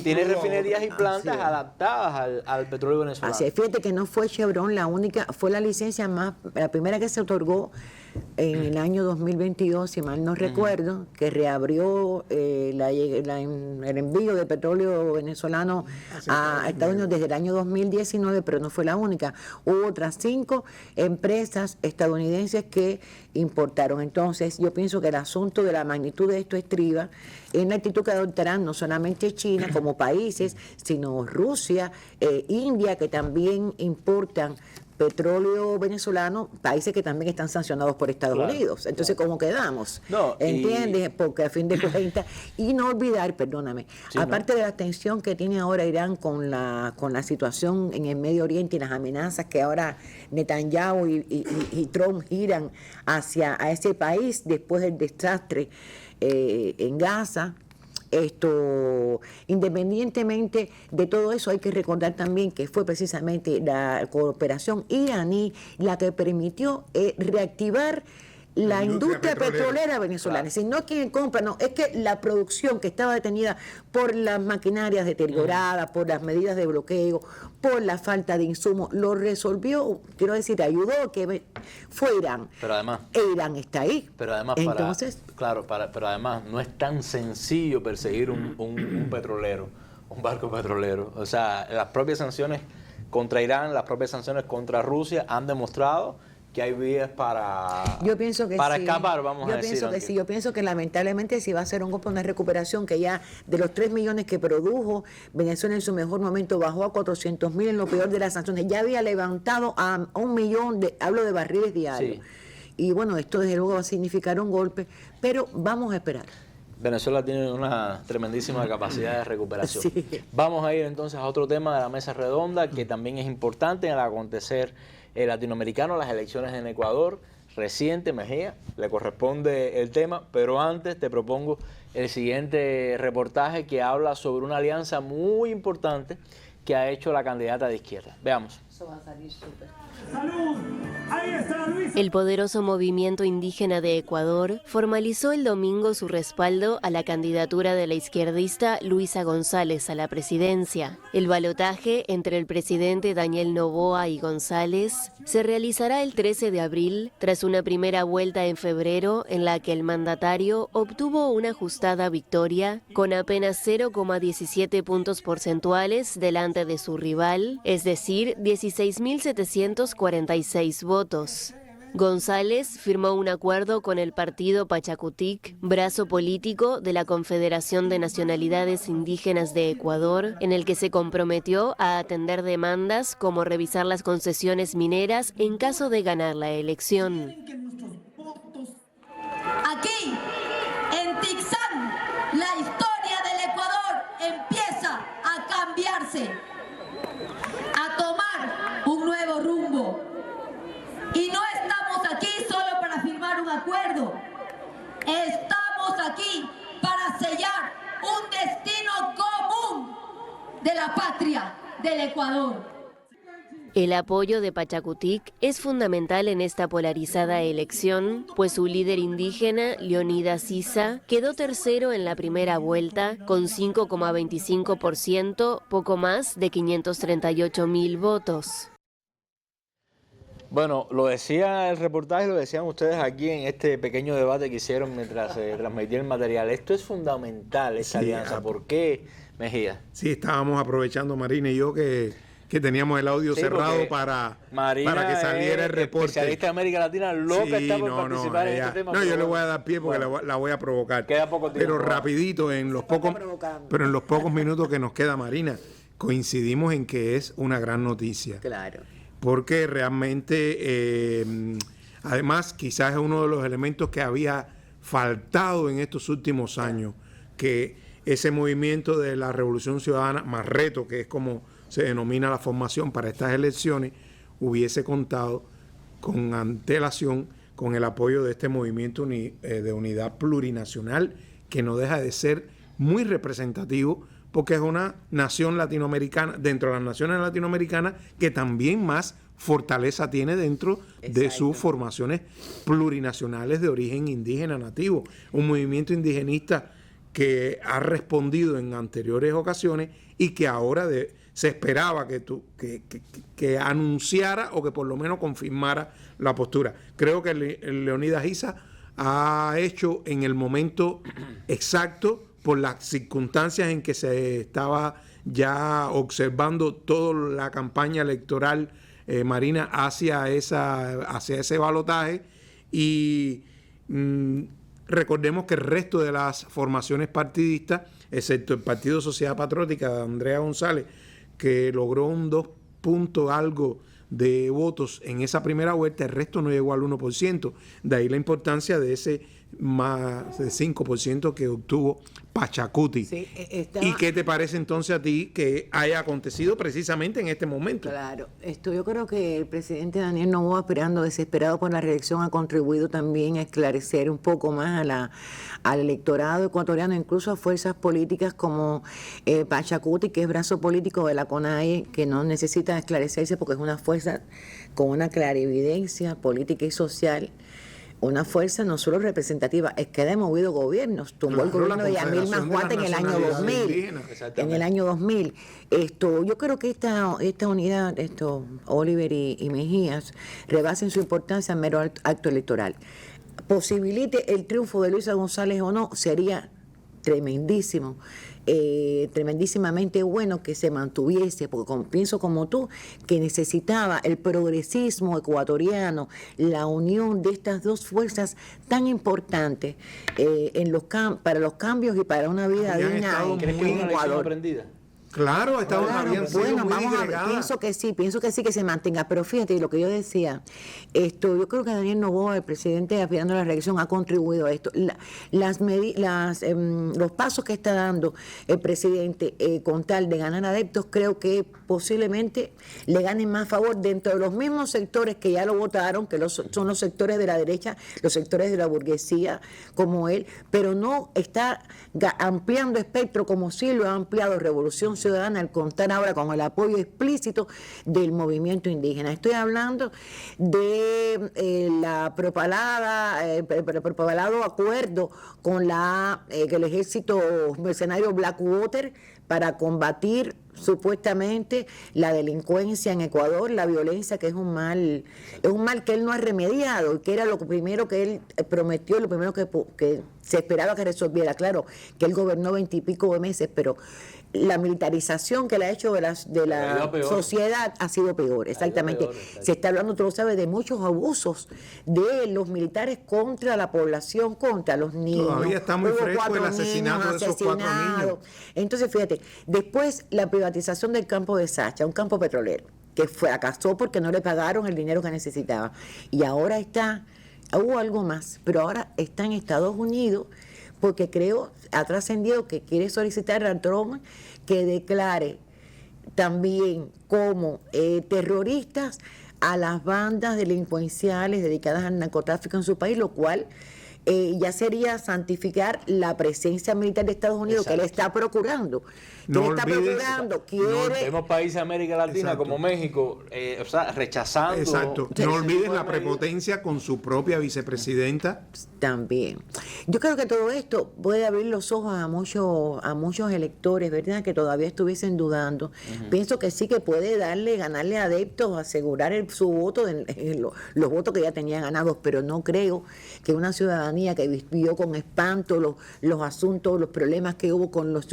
tiene refinerías y plantas adaptadas al petróleo venezolano. Así es, fíjate que no fue Chevron la única, fue la licencia la primera que se otorgó en el año 2022, si mal no recuerdo, que reabrió el envío de petróleo venezolano a Estados Unidos desde el año 2019, pero no fue la única. Hubo otras 5 empresas estadounidenses que importaron. Entonces, yo pienso que el asunto de la magnitud de esto estriba en la actitud que adoptarán no solamente China como países, sino Rusia, India, que también importan petróleo venezolano, países que también están sancionados por Estados Unidos. Entonces, ¿cómo quedamos? No, ¿Entiendes? Porque a fin de cuentas, y no olvidar, perdóname, aparte de la tensión que tiene ahora Irán con la situación en el Medio Oriente y las amenazas que ahora Netanyahu y Trump giran hacia ese país después del desastre en Gaza. Independientemente de todo eso, hay que recordar también que fue precisamente la cooperación iraní la que permitió reactivar la industria petrolera venezolana. Si no quien compra, no, es que la producción que estaba detenida por las maquinarias deterioradas, por las medidas de bloqueo, por la falta de insumos, lo resolvió, quiero decir, ayudó a que fue Irán. Pero además, Irán está ahí. Pero además, entonces, pero además no es tan sencillo perseguir un petrolero, un barco petrolero. O sea, las propias sanciones contra Irán, las propias sanciones contra Rusia han demostrado que hay vías para escapar, vamos a decir. Yo pienso que lamentablemente si va a ser un golpe, una recuperación que ya de los 3 millones que produjo, Venezuela en su mejor momento bajó a 400.000 en lo peor de las sanciones. Ya había levantado a 1 millón, hablo de barriles diarios. Sí. Y bueno, esto desde luego va a significar un golpe, pero vamos a esperar. Venezuela tiene una tremendísima capacidad de recuperación. Sí. Vamos a ir entonces a otro tema de la mesa redonda que también es importante en el acontecer latinoamericano, las elecciones en Ecuador, reciente. Mejía, le corresponde el tema, pero antes te propongo el siguiente reportaje que habla sobre una alianza muy importante que ha hecho la candidata de izquierda. Veamos. Eso va a salir súper. ¡Salud! Ahí está Luis. El poderoso movimiento indígena de Ecuador formalizó el domingo su respaldo a la candidatura de la izquierdista Luisa González a la presidencia. El balotaje entre el presidente Daniel Noboa y González se realizará el 13 de abril, tras una primera vuelta en febrero en la que el mandatario obtuvo una ajustada victoria con apenas 0,17 puntos porcentuales delante de su rival, es decir, 16.746 votos. González firmó un acuerdo con el partido Pachacutic, brazo político de la Confederación de Nacionalidades Indígenas de Ecuador, en el que se comprometió a atender demandas como revisar las concesiones mineras en caso de ganar la elección. Aquí, en Tixán, la historia del Ecuador empieza a cambiarse, a tomar un nuevo rumbo. Y no estamos aquí solo para firmar un acuerdo. Estamos aquí para sellar un destino común de la patria del Ecuador. El apoyo de Pachacutic es fundamental en esta polarizada elección, pues su líder indígena, Leonidas Sisa, quedó tercero en la primera vuelta con 5,25%, poco más de 538.000 votos. Bueno, lo decía el reportaje, lo decían ustedes aquí en este pequeño debate que hicieron mientras se transmitía el material. Esto es fundamental, esta alianza. ¿Por qué, Mejía? Sí, estábamos aprovechando, Marina y yo, que teníamos el audio cerrado para que saliera el reporte. Especialista de América Latina, loca está por participar en este tema. No, yo le voy a dar pie porque la voy a provocar. Queda poco tiempo. Pero rapidito, en los pocos minutos que nos queda, Marina, coincidimos en que es una gran noticia. Claro. Porque realmente, además, quizás es uno de los elementos que había faltado en estos últimos años, que ese movimiento de la Revolución Ciudadana, más reto, que es como se denomina la formación para estas elecciones, hubiese contado con antelación con el apoyo de este movimiento de unidad plurinacional, que no deja de ser muy representativo, porque es una nación latinoamericana, dentro de las naciones latinoamericanas, que también más fortaleza tiene dentro de sus formaciones plurinacionales de origen indígena nativo. Un movimiento indigenista que ha respondido en anteriores ocasiones y que ahora se esperaba que anunciara o que por lo menos confirmara la postura. Creo que Leonidas Issa ha hecho en el momento exacto, por las circunstancias en que se estaba ya observando toda la campaña electoral, Marina, hacia ese balotaje, y recordemos que el resto de las formaciones partidistas, excepto el Partido Sociedad Patriótica de Andrea González, que logró un 2 punto algo de votos en esa primera vuelta, el resto no llegó al 1%. De ahí la importancia de ese más de 5% que obtuvo Pachacuti. Sí, ¿y qué te parece entonces a ti que haya acontecido precisamente en este momento? Claro, yo creo que el presidente Daniel Noboa, esperando desesperado por la reelección, ha contribuido también a esclarecer un poco más al electorado ecuatoriano, incluso a fuerzas políticas como Pachacuti, que es brazo político de la CONAIE, que no necesita esclarecerse porque es una fuerza con una clarividencia política y social. Una fuerza no solo representativa, es que ha demovido gobiernos. Tumbó el gobierno de Yamil Mashuate en el año 2000. En el año 2000. Yo creo que esta unidad, Oliver y Mejías, rebasen su importancia en mero acto electoral. Posibilite el triunfo de Luisa González o no, sería tremendísimo. Tremendísimamente bueno que se mantuviese, porque pienso como tú, que necesitaba el progresismo ecuatoriano, la unión de estas dos fuerzas tan importantes para los cambios y para una vida digna en Ecuador. Claro, pienso que sí, que se mantenga, pero fíjate lo que yo decía, yo creo que Daniel Noboa, el presidente aspirando a la reelección, ha contribuido a esto. Los pasos que está dando el presidente con tal de ganar adeptos, creo que posiblemente le ganen más favor dentro de los mismos sectores que ya lo votaron, que son los sectores de la derecha, los sectores de la burguesía como él, pero no está ampliando espectro como sí lo ha ampliado Revolución Ciudadana al contar ahora con el apoyo explícito del movimiento indígena. Estoy hablando de el propalado acuerdo con el ejército mercenario Blackwater para combatir supuestamente la delincuencia en Ecuador, la violencia, que es un mal que él no ha remediado, y que era lo primero que él prometió, lo primero que se esperaba que resolviera. Claro, que él gobernó 20 y pico de meses, pero la militarización que le ha hecho de la sociedad ha sido peor, exactamente. Se está hablando, tú lo sabes, de muchos abusos de los militares contra la población, contra los niños. Todavía está muy fresco el asesinato de esos 4 niños. Entonces, fíjate, después la privatización del campo de Sacha, un campo petrolero, que fracasó porque no le pagaron el dinero que necesitaba. Y ahora hubo algo más, pero ahora está en Estados Unidos, porque ha trascendido que quiere solicitar a Trump que declare también como terroristas a las bandas delincuenciales dedicadas al narcotráfico en su país, lo cual ya sería santificar la presencia militar de Estados Unidos. Exacto. Que él está procurando. Vemos países de América Latina. Exacto. Como México, rechazando. Exacto. No olvides la prepotencia con su propia vicepresidenta. También. Yo creo que todo esto puede abrir los ojos a muchos electores, ¿verdad?, que todavía estuviesen dudando. Pienso que sí, que puede ganarle adeptos, asegurar su voto, los votos que ya tenía ganados, pero no creo que una ciudadanía que vivió con espanto los asuntos, los problemas que hubo con los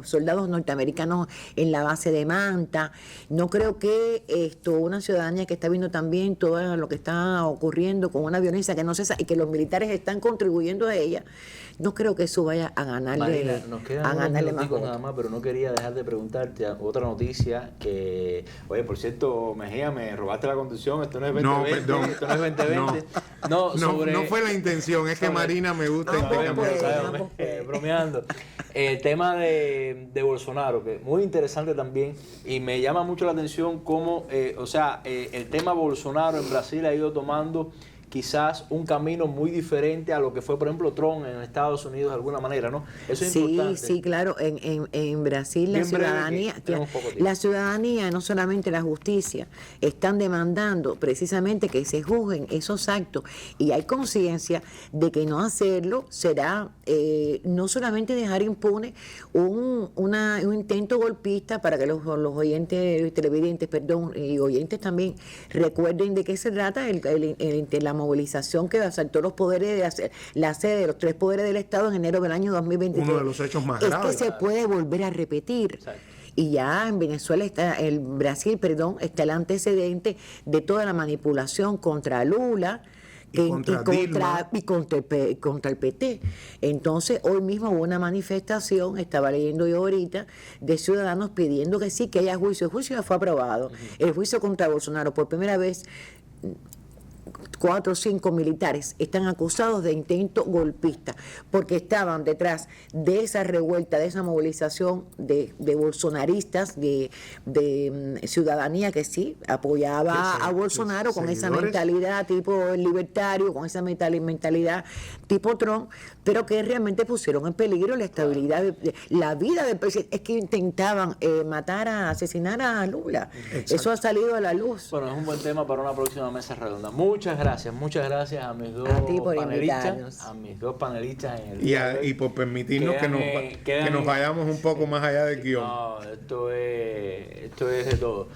soldados norteamericanos en la base de Manta. No creo que una ciudadanía que está viendo también todo lo que está ocurriendo con una violencia que no cesa y que los militares están contribuyendo a ella, no creo que eso vaya a ganarle, Marina, nos quedan más nada más, pero no quería dejar de preguntarte otra noticia que, oye, por cierto, Mejía, me robaste la conducción, esto no es 2020, esto no es 2020. No fue la intención, es que Marina me gusta bromeando. El tema de Bolsonaro, que es muy interesante también, y me llama mucho la atención cómo, el tema Bolsonaro en Brasil ha ido tomando quizás un camino muy diferente a lo que fue, por ejemplo, Trump en Estados Unidos de alguna manera, ¿no? Eso es importante. Sí, claro. En Brasil la ciudadanía, no solamente la justicia, están demandando precisamente que se juzguen esos actos y hay conciencia de que no hacerlo será no solamente dejar impune un intento golpista, para que los oyentes, televidentes, y oyentes también recuerden de qué se trata la movilización que asaltó los poderes, la sede de los 3 poderes del Estado en enero del año 2023. Uno de los hechos más graves. Es que se puede volver a repetir. Exacto. Y ya en Venezuela Brasil, está el antecedente de toda la manipulación contra Lula, contra el PT. Entonces, hoy mismo hubo una manifestación, estaba leyendo yo ahorita, de ciudadanos pidiendo que sí, que haya juicio. El juicio ya fue aprobado. El juicio contra Bolsonaro, por primera vez, 4 o 5 militares están acusados de intento golpista porque estaban detrás de esa revuelta, de esa movilización de bolsonaristas, de ciudadanía que sí apoyaba a Bolsonaro con esa mentalidad tipo libertario, con esa mentalidad tipo Trump, pero que realmente pusieron en peligro la estabilidad, la vida del presidente. Es que intentaban asesinar a Lula. Exacto. Eso ha salido a la luz. Bueno, es un buen tema para una próxima mesa redonda. Muchas gracias a mis dos panelistas. Y por permitirnos que nos vayamos un poco más allá del guión. No, esto es de todo.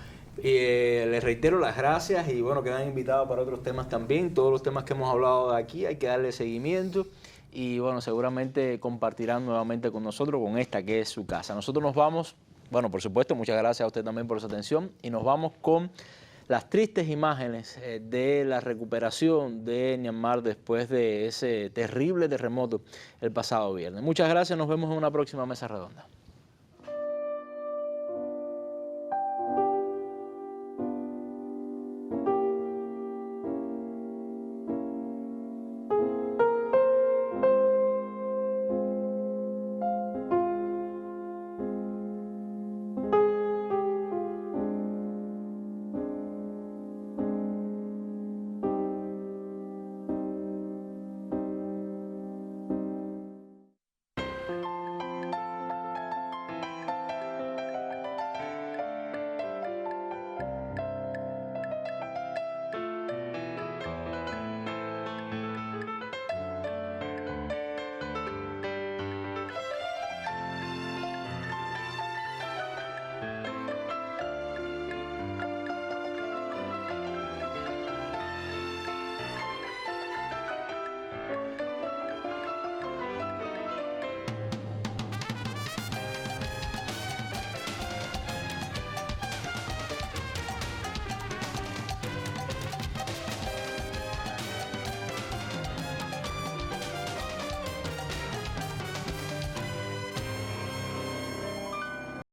Les reitero las gracias y bueno, quedan invitados para otros temas también. Todos los temas que hemos hablado de aquí hay que darle seguimiento y bueno, seguramente compartirán nuevamente con nosotros, con esta que es su casa. Nosotros nos vamos, bueno, por supuesto, muchas gracias a usted también por su atención y nos vamos con las tristes imágenes de la recuperación de Myanmar después de ese terrible terremoto el pasado viernes. Muchas gracias, nos vemos en una próxima mesa redonda.